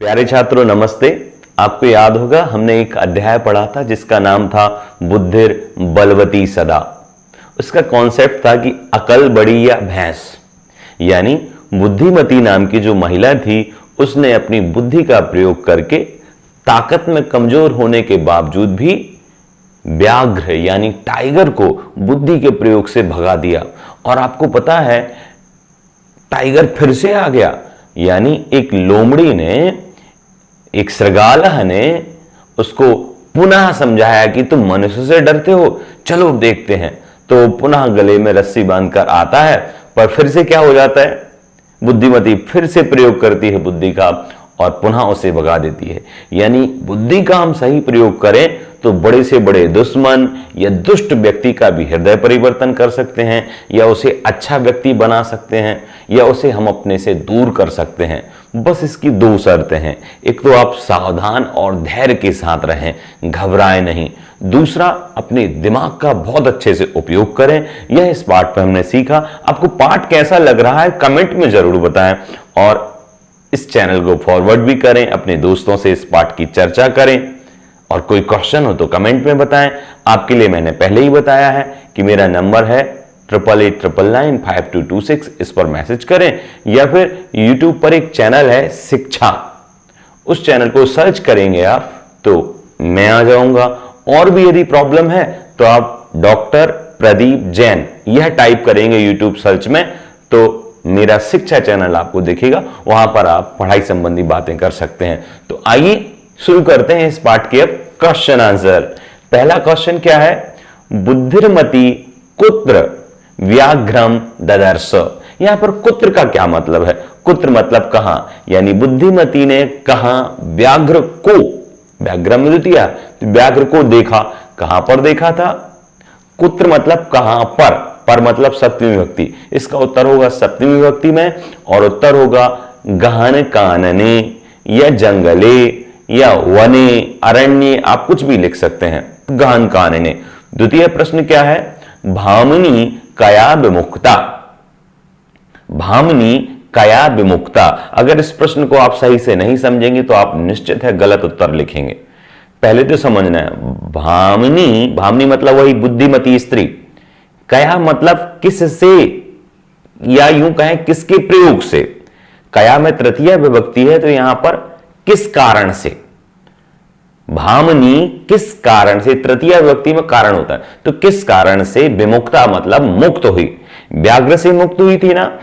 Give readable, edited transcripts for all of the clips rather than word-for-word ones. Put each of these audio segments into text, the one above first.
प्यारे छात्रों नमस्ते। आपको याद होगा हमने एक अध्याय पढ़ा था जिसका नाम था बुद्धिर बलवती सदा। उसका कॉन्सेप्ट था कि अकल बड़ी या भैंस, यानी बुद्धिमती नाम की जो महिला थी उसने अपनी बुद्धि का प्रयोग करके ताकत में कमजोर होने के बावजूद भी व्याघ्र यानी टाइगर को बुद्धि के प्रयोग से भगा दिया। और आपको पता है टाइगर फिर से आ गया, यानी एक लोमड़ी ने, एक श्रृगाला ने उसको पुनः समझाया कि तुम मनुष्य से डरते हो, चलो देखते हैं। तो पुनः गले में रस्सी बांधकर आता है, पर फिर से क्या हो जाता है, बुद्धिमती फिर से प्रयोग करती है बुद्धि का और पुनः उसे भगा देती है। यानी बुद्धि का हम सही प्रयोग करें तो बड़े से बड़े दुश्मन या दुष्ट व्यक्ति का भी हृदय परिवर्तन कर सकते हैं, या उसे अच्छा व्यक्ति बना सकते हैं, या उसे हम अपने से दूर कर सकते हैं। बस इसकी दो शर्तें हैं, एक तो आप सावधान और धैर्य के साथ रहें, घबराएं नहीं। दूसरा, अपने दिमाग का बहुत अच्छे से उपयोग करें। यह इस पाठ पर हमने सीखा। आपको पाठ कैसा लग रहा है कमेंट में जरूर बताएं, और इस चैनल को फॉरवर्ड भी करें, अपने दोस्तों से इस पाठ की चर्चा करें। और कोई क्वेश्चन हो तो कमेंट में बताएं। आपके लिए मैंने पहले ही बताया है कि मेरा नंबर है 8889952226, इस पर मैसेज करें, या फिर YouTube पर एक चैनल है शिक्षा, उस चैनल को सर्च करेंगे आप तो मैं आ जाऊंगा। और भी यदि प्रॉब्लम है तो आप डॉक्टर प्रदीप जैन यह टाइप करेंगे YouTube सर्च में तो मेरा शिक्षा चैनल आपको दिखेगा, वहां पर आप पढ़ाई संबंधी बातें कर सकते हैं। तो आइए शुरू करते हैं इस पाठ के अब क्वेश्चन आंसर। पहला क्वेश्चन क्या है, बुद्धिर्मती कुत्र व्याघ्रम ददर्श। यहां पर कुत्र का क्या मतलब है, कुत्र मतलब कहां, यानी बुद्धिमती ने कहां व्याघ्र को, व्याघ्रम द्वितीया, व्याघ्र को देखा, कहां पर देखा था, कुत्र मतलब कहां पर मतलब सप्तमी विभक्ति, इसका उत्तर होगा सप्तमी विभक्ति में, और उत्तर होगा गहन कानने या जंगले या वने, अरण्य, आप कुछ भी लिख सकते हैं, गहन कानने। द्वितीय प्रश्न क्या है, भामिनी कया विमुक्ता, भामिनी कया विमुक्ता। अगर इस प्रश्न को आप सही से नहीं समझेंगे तो आप निश्चित है गलत उत्तर लिखेंगे। पहले तो समझना है, भामिनी, भामिनी मतलब वही बुद्धिमती स्त्री, कया मतलब किससे, या यूं कहें किसके प्रयोग से। कया में तृतीय विभक्ति है तो यहां पर किस कारण से, भामिनी किस कारण से, तृतीय विभक्ति में कारण होता है, तो किस कारण से विमुक्ता मतलब मुक्त हुई, व्याघ्र से मुक्त हुई थी ना।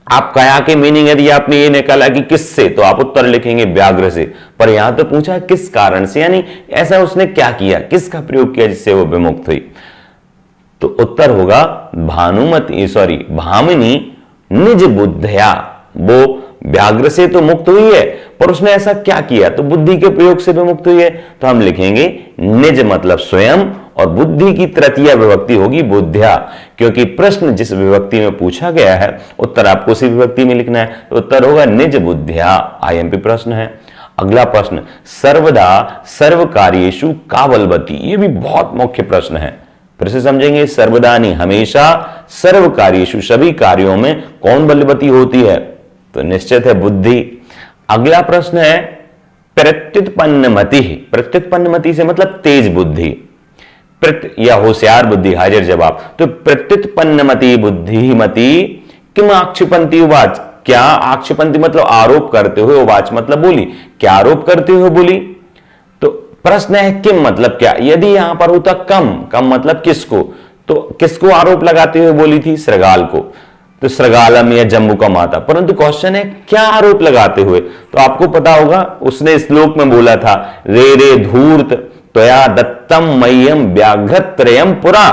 आप कया के मीनिंग यदि आपने ये निकाला कि किससे, तो आप उत्तर लिखेंगे व्याघ्र से, पर यहां तो पूछा किस कारण से, यानी ऐसा उसने क्या किया, किसका प्रयोग किया जिससे वो विमुक्त हुई। तो उत्तर होगा भामिनी निज बुद्धया, वो व्याघ्र से तो मुक्त हुई है पर उसने ऐसा क्या किया, तो बुद्धि के प्रयोग से भी मुक्त हुई है, तो हम लिखेंगे निज मतलब स्वयं, और बुद्धि की तृतीय विभक्ति होगी बुद्ध्या, क्योंकि प्रश्न जिस विभक्ति में पूछा गया है उत्तर आपको उसी विभक्ति में लिखना है, तो उत्तर होगा निज बुद्ध्या। आईएमपी प्रश्न है। अगला प्रश्न, सर्वदा सर्व कार्येषु का बलवती, ये भी बहुत मुख्य प्रश्न है, फिर से समझेंगे। सर्वदा नहीं, हमेशा, सर्व कार्येषु सभी कार्यों में कौन बलवती होती है, तो निश्चित है बुद्धि। अगला प्रश्न है, प्रत्युत्पन्नमति, प्रत्युत्पन्नमति से मतलब तेज बुद्धि, या होशियार बुद्धि, हाजिर जवाब। तो प्रत्युत्पन्नमति बुद्धिमती किम आक्षेपन्ति उवाच, क्या आक्षेपन्ति मतलब आरोप करते हुए, उवाच मतलब बोली, क्या आरोप करते हुए बोली। तो प्रश्न है किम मतलब क्या, यदि यहां पर होता कम मतलब किसको, तो किसको आरोप लगाते हुए बोली थी, श्रृगाल को, तो श्रृगालम या जम्बू का माता। परंतु क्वेश्चन है क्या आरोप लगाते हुए, तो आपको पता होगा उसने श्लोक में बोला था, रे रे धूर्त त्वया दत्तम मह्यम व्याघ्रत्रयम पुरा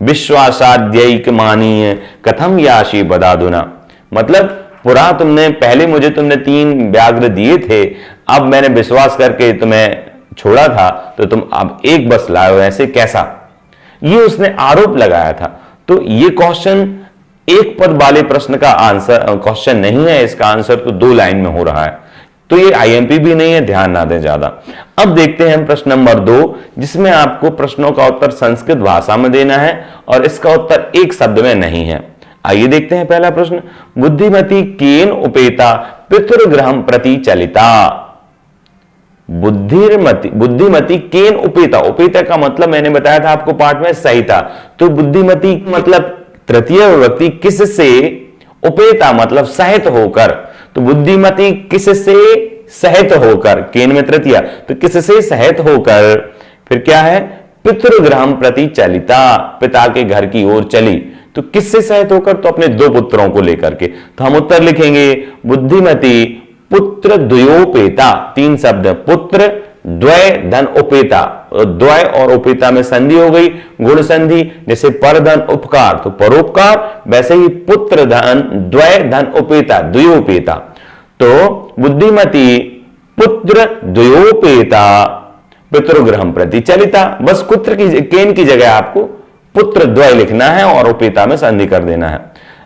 विश्वासाद्यैक मानीय कथम याशी बदाधुना। मतलब पुरा तुमने पहले तुमने 3 व्याघ्र दिए थे, अब मैंने विश्वास करके तुम्हें छोड़ा था तो तुम अब एक बस लाए हो, ऐसे कैसा, ये उसने आरोप लगाया था। तो ये क्वेश्चन एक पद वाले प्रश्न का आंसर क्वेश्चन नहीं है, इसका आंसर तो 2 लाइन में हो रहा है, तो ये आईएमपी भी नहीं है, ध्यान ना दें ज्यादा। अब देखते हैं प्रश्न नंबर 2, जिसमें आपको प्रश्नों का उत्तर संस्कृत भाषा में देना है और इसका उत्तर एक शब्द में नहीं है। आइए देखते हैं पहला प्रश्न, बुद्धिमती केन उपेता पितृगृहं प्रति चलिता। बुद्धिमती केन उपेता। उपेता का मतलब मैंने बताया था आपको पाठ में सही था। तो बुद्धिमती मतलब तृतीय विभक्ति किससे, उपेता मतलब सहित होकर। तो बुद्धिमती किससे सहित होकर, केन में तृतीया, तो किससे सहित होकर, फिर क्या है, पितृगृहं प्रति चलिता, पिता के घर की ओर चली। तो किससे सहित होकर, तो अपने दो पुत्रों को लेकर के। तो हम उत्तर लिखेंगे बुद्धिमती पुत्र द्वयोपेता, तीन शब्द, पुत्र द्वय धन उपेता। द्वय और उपेता में संधि हो गई, गुण संधि, जैसे पर धन उपकार तो परोपकार, वैसे ही पुत्र धन द्वय धन उपेता द्वयोपेता। तो बुद्धिमती पुत्र द्वयोपेता पितृगृहं प्रति चलिता। बस पुत्र की केन की जगह आपको पुत्र द्वय लिखना है और उपेता में संधि कर देना है।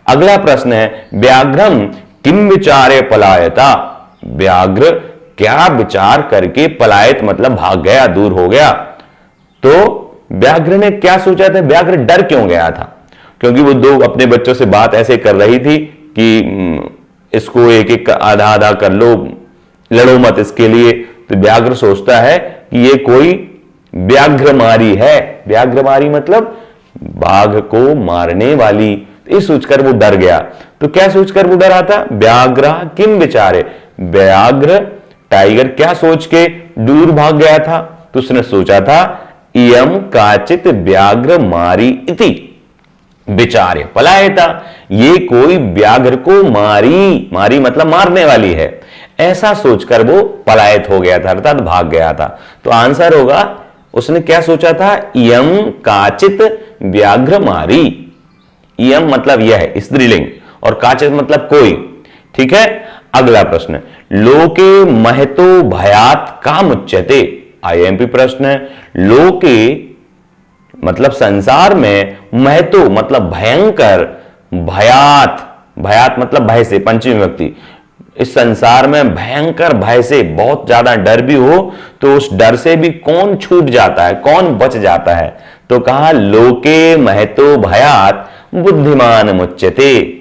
अगला प्रश्न है व्याघ्रम किम विचारे पलायता। व्याघ्र क्या विचार करके पलायत मतलब भाग गया, दूर हो गया। तो व्याघ्र ने क्या सोचा था, व्याघ्र डर क्यों गया था, क्योंकि वो दो अपने बच्चों से बात ऐसे कर रही थी कि इसको एक एक आधा आधा कर लो, लड़ो मत इसके लिए। तो व्याघ्र सोचता है कि ये कोई व्याघ्रमारी है। व्याघ्रमारी मतलब बाघ को मारने वाली। तो इस सोचकर वो डर गया। तो क्या सोचकर वो डरा था, व्याघ्र किम विचारे, व्याघ्र टाइगर क्या सोच के दूर भाग गया था। तो उसने सोचा था इयम काचित व्याघ्र मारी इति विचारे पलायता, ये कोई व्याघ्र को मारी मतलब मारने वाली है, ऐसा सोचकर वो पलायत हो गया था, अर्थात भाग गया था। तो आंसर होगा उसने क्या सोचा था, इयम काचित व्याघ्र मारी। इयम मतलब यह स्त्रीलिंग और काचित मतलब कोई। ठीक है। अगला प्रश्न, लोके महतो भयात काम उच्यते। आईएमपी प्रश्न है। लोके मतलब संसार में, महतो मतलब भयंकर, भयात मतलब भय से, पंचमी विभक्ति। इस संसार में भयंकर भय से, बहुत ज्यादा डर भी हो तो उस डर से भी कौन छूट जाता है, कौन बच जाता है। तो कहा लोके महतो भयात बुद्धिमान मुच्यते।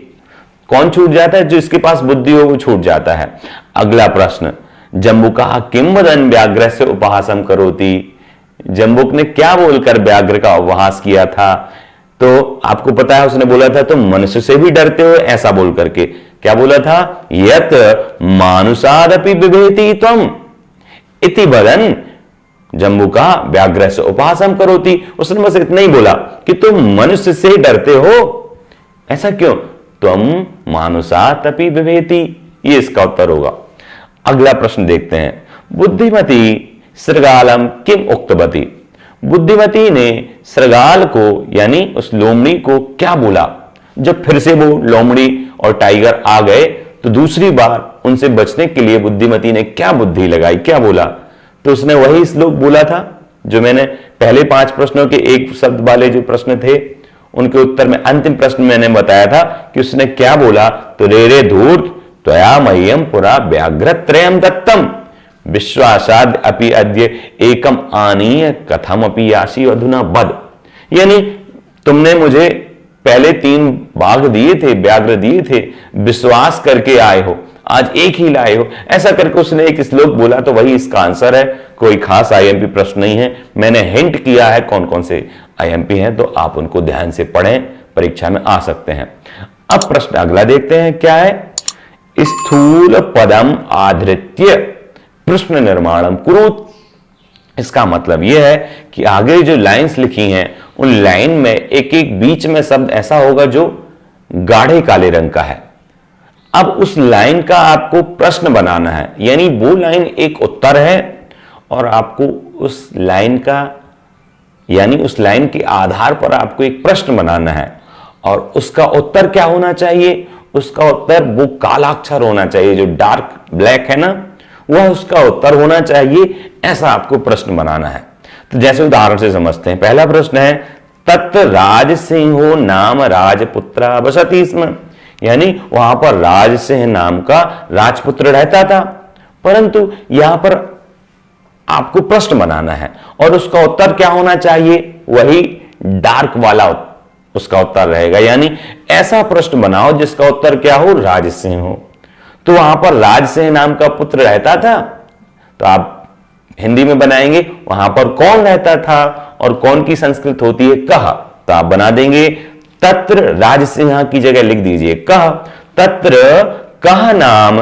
कौन छूट जाता है, जो इसके पास बुद्धि हो वो छूट जाता है। अगला प्रश्न, जम्बुका किम वदन व्याघ्र से उपहासम करोति। जम्बुक ने क्या बोलकर व्याघ्र का उपहास किया था। तो आपको पता है उसने बोला था तुम मनुष्य से भी डरते हो, ऐसा बोल करके। क्या बोला था, यत मानुषादपि बिभेति त्वम इति वदन जम्बुका व्याघ्र से उपहासम करोति। उसने बस इतना ही बोला कि तुम मनुष्य से डरते हो, ऐसा क्यों, त्वम मानुषादपि बिभेति, ये इसका उत्तर होगा। अगला प्रश्न देखते हैं, बुद्धिमती सृगालम किम उक्तवती। बुद्धिमती ने सृगाल को यानी उस लोमड़ी को क्या बोला। जब फिर से वो लोमड़ी और टाइगर आ गए तो दूसरी बार उनसे बचने के लिए बुद्धिमती ने क्या बुद्धि लगाई, क्या बोला। तो उसने वही श्लोक बोला था जो मैंने पहले 5 प्रश्नों के एक शब्द वाले जो प्रश्न थे उनके उत्तर में अंतिम प्रश्न मैंने बताया था कि उसने क्या बोला। तो रे धूर्त त्वया मह्यम पुरा व्याघ्रत्रयम दत्तम विश्वासाद अपि अद्य एकम आनीय कथम अपि यासी अधुना बद। यानी तुमने मुझे पहले 3 बाघ दिए थे, व्याघ्र दिए थे, विश्वास करके आए हो, आज एक ही लाए हो, ऐसा करके उसने एक श्लोक बोला। तो वही इसका आंसर है। कोई खास आईएमपी प्रश्न नहीं है, मैंने हिंट किया है कौन कौन से आईएमपी हैं, तो आप उनको ध्यान से पढ़ें, परीक्षा में आ सकते हैं। अब प्रश्न अगला देखते हैं क्या है, स्थूल पदम आधृत्य प्रश्न निर्माणम कुरुत। इसका मतलब यह है कि आगे जो लाइंस लिखी हैं उन लाइन में एक एक बीच में शब्द ऐसा होगा जो गाढ़े काले रंग का है। अब उस लाइन का आपको प्रश्न बनाना है, यानी वो लाइन एक उत्तर है और आपको उस लाइन का यानी उस लाइन के आधार पर आपको एक प्रश्न बनाना है और उसका उत्तर क्या होना चाहिए, उसका उत्तर वो काला अक्षर होना चाहिए, जो डार्क ब्लैक है ना, वह उसका उत्तर होना चाहिए। ऐसा आपको प्रश्न बनाना है। तो जैसे उदाहरण से समझते हैं। पहला प्रश्न है, तत् राज सिंहो नाम राजपुत्र बसति स्म। यानी वहां पर राज सिंह नाम का राजपुत्र रहता था, परंतु यहां पर आपको प्रश्न बनाना है और उसका उत्तर क्या होना चाहिए, वही डार्क वाला उसका उत्तर रहेगा। यानी ऐसा प्रश्न बनाओ जिसका उत्तर क्या हो, राज सिंह हो। तो वहां पर राजसिंह नाम का पुत्र रहता था, तो आप हिंदी में बनाएंगे वहां पर कौन रहता था और कौन की संस्कृत होती है कह, तो आप बना देंगे तत्र राजसिंह की जगह लिख दीजिए कह, तत्र कह नाम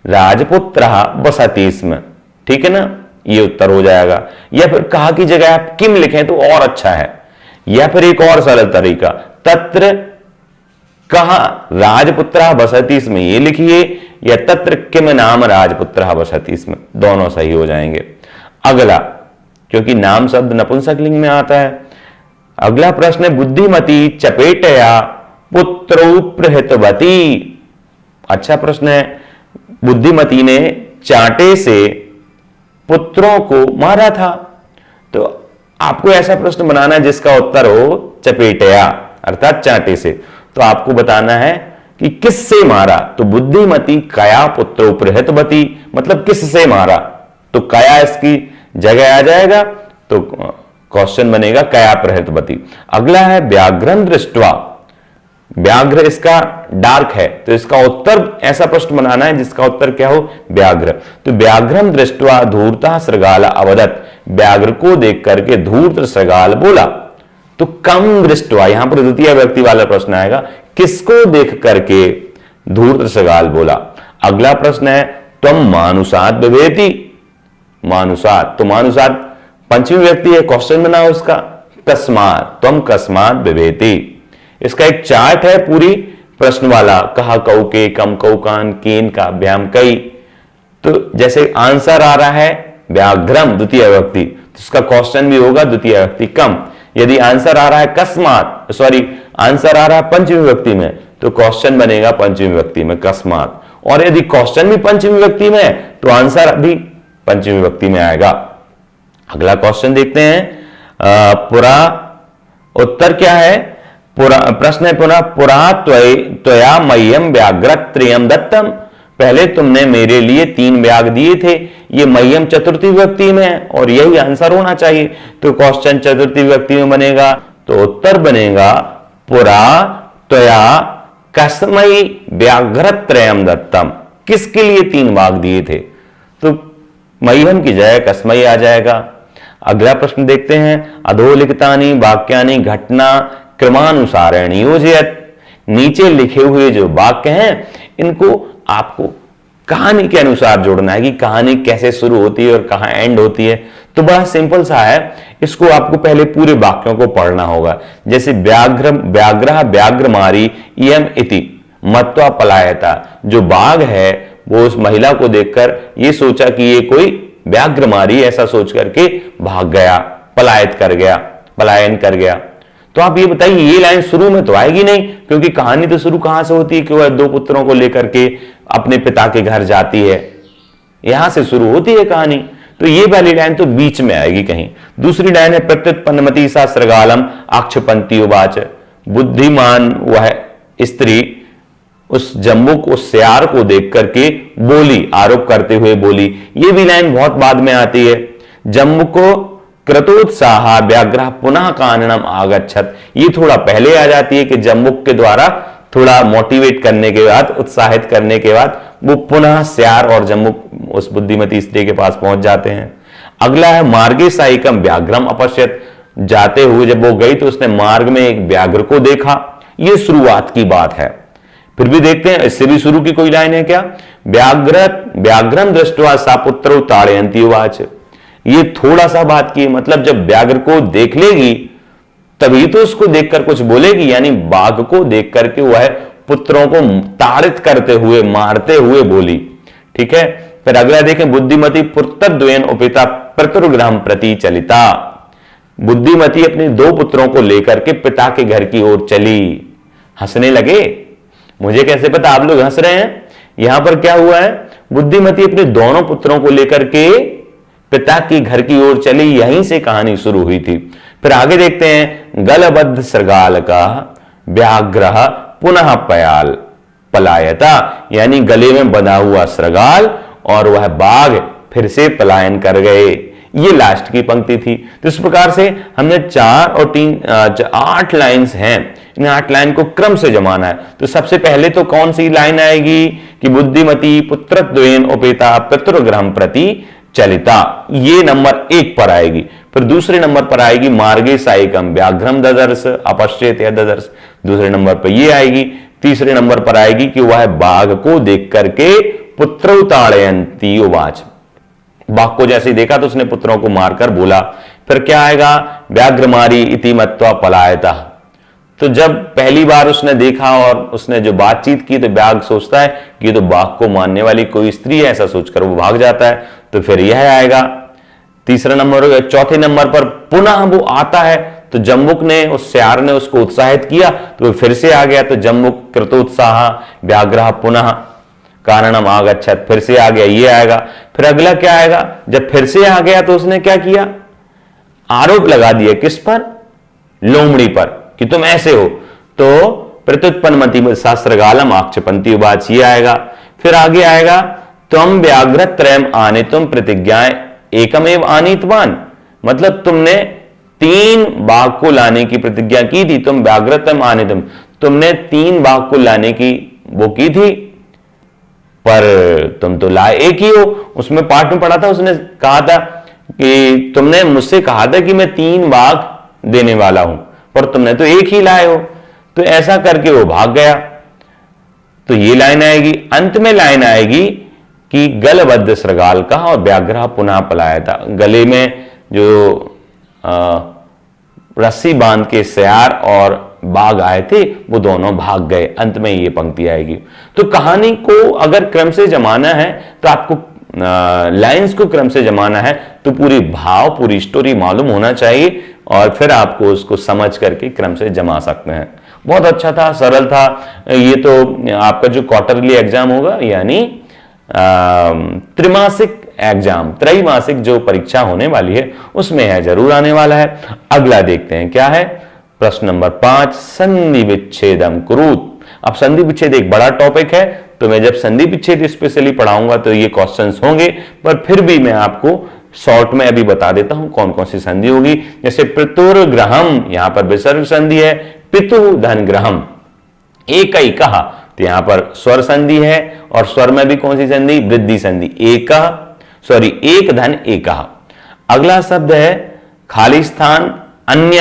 राजपुत्र बसति स्म। ठीक है ना, ये उत्तर हो जाएगा। या फिर कहा की जगह आप किम लिखें तो और अच्छा है, या फिर एक और सरल तरीका तत्र कहा राजपुत्र बसति स्म ये लिखिए, या तत्र किम नाम राजपुत्र बसति स्म, दोनों सही हो जाएंगे। अगला, क्योंकि नाम शब्द नपुंसकलिंग में आता है। अगला प्रश्न है बुद्धिमती चपेटया पुत्रौ प्रहितवती। अच्छा प्रश्न है, बुद्धिमती ने चांटे से पुत्रों को मारा था, तो आपको ऐसा प्रश्न बनाना है जिसका उत्तर हो चपेटया अर्थात चांटे से। तो आपको बताना है कि किससे मारा, तो बुद्धिमती कया पुत्रो प्रहितवती मतलब किससे मारा, तो कया इसकी जगह आ जाएगा, तो क्वेश्चन बनेगा कया प्रहितवती। अगला है व्याघ्रम दृष्ट्वा, व्याघ्र इसका डार्क है, तो इसका उत्तर ऐसा प्रश्न बनाना है जिसका उत्तर क्या हो व्याघ्र। तो व्याघ्रम दृष्ट्वा धूर्ता सृगाल अवदत्, व्याघ्र को देख करके धूर्त सृगाल बोला। तो कम दृष्ट्वा, यहां पर द्वितीय व्यक्ति वाला प्रश्न आएगा, किसको देख करके धूर्त सृगाल बोला। अगला प्रश्न है त्वम मानुषात् बिभेति, मानुषात्, तो मानुषात् पंचमी व्यक्ति है, क्वेश्चन बनाओ उसका कस्मात्, त्वम कस्मात् बिभेति। इसका एक चार्ट है पूरी प्रश्न वाला, कहा कौ के कम कौ कान केन का व्याम कई। तो जैसे आंसर आ रहा है व्याघ्रम द्वितीय व्यक्ति, तो इसका क्वेश्चन भी होगा द्वितीय व्यक्ति कम। यदि आंसर आ रहा है कस्मात, सॉरी आंसर आ रहा है पंचमी व्यक्ति में, तो क्वेश्चन बनेगा पंचमी व्यक्ति में कस्मात। और यदि क्वेश्चन भी पंचमी व्यक्ति में है तो आंसर भी पंचमी व्यक्ति में आएगा। अगला क्वेश्चन देखते हैं, पुरा उत्तर क्या है, प्रश्न है पुनः पुरा त्वया मह्यम व्याघ्रत्रयम दत्तम, पहले तुमने मेरे लिए 3 व्याघ्र दिए थे, ये मह्यम चतुर्थी व्यक्ति में है और यही आंसर होना चाहिए, तो क्वेश्चन चतुर्थी व्यक्ति में बनेगा, तो उत्तर बनेगा पुरा त्वया कस्मै व्याघ्रत्रयम दत्तम, किसके लिए 3 वाघ दिए थे, तो मह्यम की जगह कस्मै आ जाएगा। अगला प्रश्न देखते हैं, अधोलिखितानि वाक्यानि घटना क्रमानुसारेण योजयत, नीचे लिखे हुए जो वाक्य हैं इनको आपको कहानी के अनुसार जोड़ना है कि कहानी कैसे शुरू होती है और कहां एंड होती है। तो बड़ा सिंपल सा है, इसको आपको पहले पूरे वाक्यों को पढ़ना होगा। जैसे व्याघ्र व्याघ्र मारी इयम इति मत्वा पलायता, जो बाघ है वो उस महिला को देखकर ये सोचा कि ये कोई व्याघ्र मारी, ऐसा सोच करके भाग गया, पलायन कर गया। तो आप ये बताइए, ये लाइन शुरू में तो आएगी नहीं, क्योंकि कहानी तो शुरू कहां से होती है कि वह 2 पुत्रों को लेकर के अपने पिता के घर जाती है, यहां से शुरू होती है कहानी। तो ये वाली लाइन तो बीच में आएगी कहीं। दूसरी लाइन है प्रत्युत्पन्नमति सा सृगालम अक्षपंती उवाच, बुद्धिमान वह स्त्री उस जम्बुक उस सियार को देख करके बोली, आरोप करते हुए बोली। ये भी लाइन बहुत बाद में आती है, जम्बुको क्रतोत्साह व्याघ्र पुनः काननम आगच्छत, ये थोड़ा पहले आ जाती है कि जम्बुक के द्वारा थोड़ा मोटिवेट करने के बाद, उत्साहित करने के बाद वो पुनः सियार और जम्बुक उस बुद्धिमती स्त्री के पास पहुंच जाते हैं। अगला है मार्गे साइकम व्याघ्रम अपश्यत, जाते हुए जब वो गई तो उसने मार्ग में एक व्याघ्र को देखा। ये शुरुआत की बात है, फिर भी देखते हैं इससे भी शुरू की कोई लाइन है क्या, व्याघ्रम दृष्ट्वा सा पुत्रो ताड़यन्ति उवाच, ये थोड़ा सा बात की, मतलब जब व्याघ्र को देख लेगी तभी तो उसको देखकर कुछ बोलेगी, यानी बाघ को देख करके वह पुत्रों को ताड़ित करते हुए, मारते हुए बोली। ठीक है, फिर अगला देखें, बुद्धिमती पुत्रद्वयेन उपिता पितृगृहं प्रति चलिता, बुद्धिमती अपने 2 पुत्रों को लेकर के पिता के घर की ओर चली। हंसने लगे, मुझे कैसे पता आप लोग हंस रहे हैं। यहां पर क्या हुआ है, बुद्धिमती अपने दोनों पुत्रों को लेकर के पिता की घर की ओर चली, यहीं से कहानी शुरू हुई थी। फिर आगे देखते हैं, गलबद्ध सृगाल का व्याघ्र पुनः पलायता, यानी गले में बंधा हुआ सृगाल और वह बाघ फिर से पलायन कर गए। ये लास्ट की पंक्ति थी। तो इस प्रकार से हमने 4 और 3 8 लाइंस हैं, इन 8 लाइन को क्रम से जमाना है। तो सबसे पहले तो कौन सी लाइन आएगी कि बुद्धिमती पुत्रत्वेन उपेता पितृगृहं प्रति चलिता, ये नंबर 1 पर आएगी। फिर दूसरे नंबर पर आएगी मार्गे साइकम व्याघ्रम ददर्श अपश्चेत या ददर्श, दूसरे नंबर पर ये आएगी। तीसरे नंबर पर आएगी कि वह बाघ को देख करके पुत्रौ ताड़यन्ति उवाच, बाघ को जैसे देखा तो उसने पुत्रों को मारकर बोला। फिर क्या आएगा व्याघ्रमारी इति मत्वा पलायता, तो जब पहली बार उसने देखा और उसने जो बातचीत की तो व्याघ्र सोचता है कि ये तो बाघ को मारने वाली कोई स्त्री है, ऐसा सोचकर वो भाग जाता है। तो फिर यह आएगा तीसरा नंबर हो गया। चौथे नंबर पर पुनः वो आता है तो जम्बुक ने उस स्यार ने उसको उत्साहित किया तो वो फिर से आ गया, तो जम्बुक कृतोत्साह व्याघ्र पुनः कारणम आगच्छत, फिर से आ गया, ये आएगा। फिर अगला क्या आएगा, जब फिर से आ गया तो उसने क्या किया, आरोप लगा दिया किस पर, लोमड़ी पर, कि तुम ऐसे हो। तो प्रत्युत्पन्नमति शास्त्रगालम आक्षेपंती उवाच, ये आएगा। फिर आगे आएगा तुम व्याघ्र त्रयम आने तुम प्रतिज्ञाएं एकमेव आनीतवान, मतलब तुमने 3 बाघ को लाने की प्रतिज्ञा की थी, तुम व्याघ्र त्रयम आने तुमने 3 बाघ को लाने की वो की थी, पर तुम तो लाए एक ही हो। उसमें पाठ में पढ़ा था, उसने कहा था कि तुमने मुझसे कहा था कि मैं 3 बाघ देने वाला हूं, पर तुमने तो एक ही लाए हो। तो ऐसा करके वो भाग गया। तो ये लाइन आएगी। अंत में लाइन आएगी कि गलबद्ध श्रृगाल का और व्याघ्र पुनः पलाया था, गले में जो रस्सी बांध के स्यार और बाघ आए थे वो दोनों भाग गए। अंत में ये पंक्ति आएगी। तो कहानी को अगर क्रम से जमाना है तो आपको लाइंस को क्रम से जमाना है तो पूरी भाव पूरी स्टोरी मालूम होना चाहिए और फिर आपको उसको समझ करके क्रम से जमा सकते हैं। बहुत अच्छा था, सरल था। ये तो आपका जो क्वार्टरली एग्जाम होगा यानी त्रिमासिक एग्जाम, त्रैमासिक जो परीक्षा होने वाली है उसमें है, जरूर आने वाला है। अगला देखते हैं क्या है, प्रश्न नंबर 5, संधि विच्छेदम कुरुत। अब संधि विच्छेद एक बड़ा टॉपिक है, तो मैं जब संधि विच्छेद स्पेशली पढ़ाऊंगा तो ये क्वेश्चंस होंगे, पर फिर भी मैं आपको शॉर्ट में अभी बता देता हूं कौन कौन सी संधि होगी। जैसे पितुर्ग्रहम, यहां पर विसर्ग संधि है। पितु धन ग्रहम, एक ही कहा, तो यहां पर स्वर संधि है और स्वर में भी कौन सी संधि, वृद्धि संधि। एक धन एक। अगला शब्द है खाली स्थान अन्य,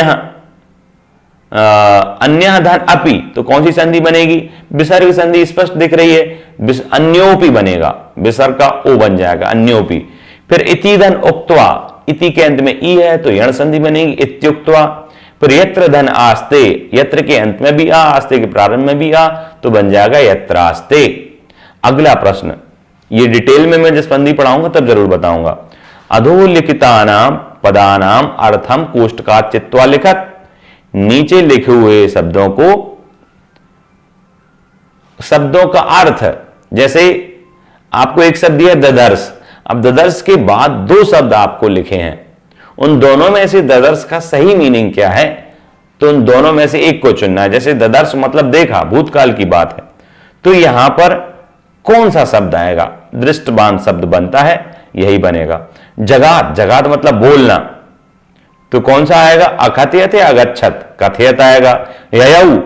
अन्य धन अपि, तो कौन सी संधि बनेगी, विसर्ग संधि स्पष्ट दिख रही है, अन्योपि बनेगा, विसर्ग का ओ बन जाएगा अन्योपि। फिर इति धन उक्त्वा, इति के अंत में ई है तो यण संधि बनेगी इत्युक्त्वा। फिर यत्र धन आस्ते, यत्र के अंत में भी आ, आस्ते के प्रारंभ में भी आ, तो बन जाएगा यत्रास्ते। अगला प्रश्न, ये डिटेल में मैं जब संधि पढ़ाऊंगा तब जरूर बताऊंगा। अधोलिखितानाम पदानाम अर्थम कोष्ठकात् चित्वा लिखत, नीचे लिखे हुए शब्दों को, शब्दों का अर्थ, जैसे आपको एक शब्द दिया ददर्श, अब ददर्श के बाद 2 शब्द आपको लिखे हैं, उन दोनों में से ददर्श का सही मीनिंग क्या है, तो उन दोनों में से एक को चुनना है। जैसे ददर्श मतलब देखा, भूतकाल की बात है, तो यहां पर कौन सा शब्द आएगा, दृष्टबान शब्द बनता है, यही बनेगा। जगात, जगात मतलब बोलना, तो कौन सा आएगा, अकथयत या अगच्छत, कथयत आएगा। ययौ,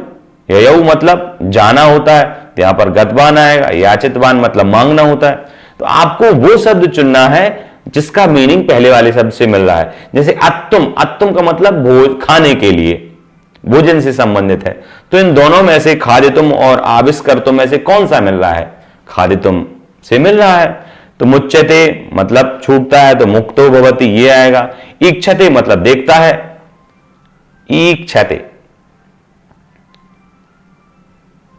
ययौ मतलब जाना होता है, तो यहां पर गतबान आएगा। याचितबान मतलब मांगना होता है। तो आपको वो शब्द चुनना है जिसका मीनिंग पहले वाले शब्द से मिल रहा है। जैसे अत्तुम, अत्तुम का मतलब भोज, खाने के लिए, भोजन से संबंधित है। तो इन दोनों में से खादितुम और आविष्कर्तुम में से कौन सा मिल रहा है, खादितुम से मिल रहा है। तो मुच्यते मतलब छूटता है, तो मुक्तो भवति ये आएगा। इच्छते मतलब देखता है, इच्छते,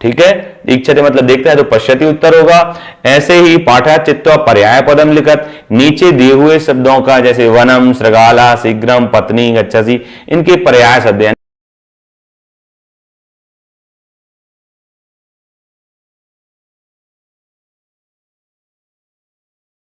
ठीक है, इच्छते मतलब देखता है, तो पश्यति उत्तर होगा। ऐसे ही पाठा चित्वा पर्याय पदम लिखत, नीचे दिए हुए शब्दों का जैसे वनम, श्रृगाला, शीघ्रम, पत्नी, गच्छसि, इनके पर्याय शब्द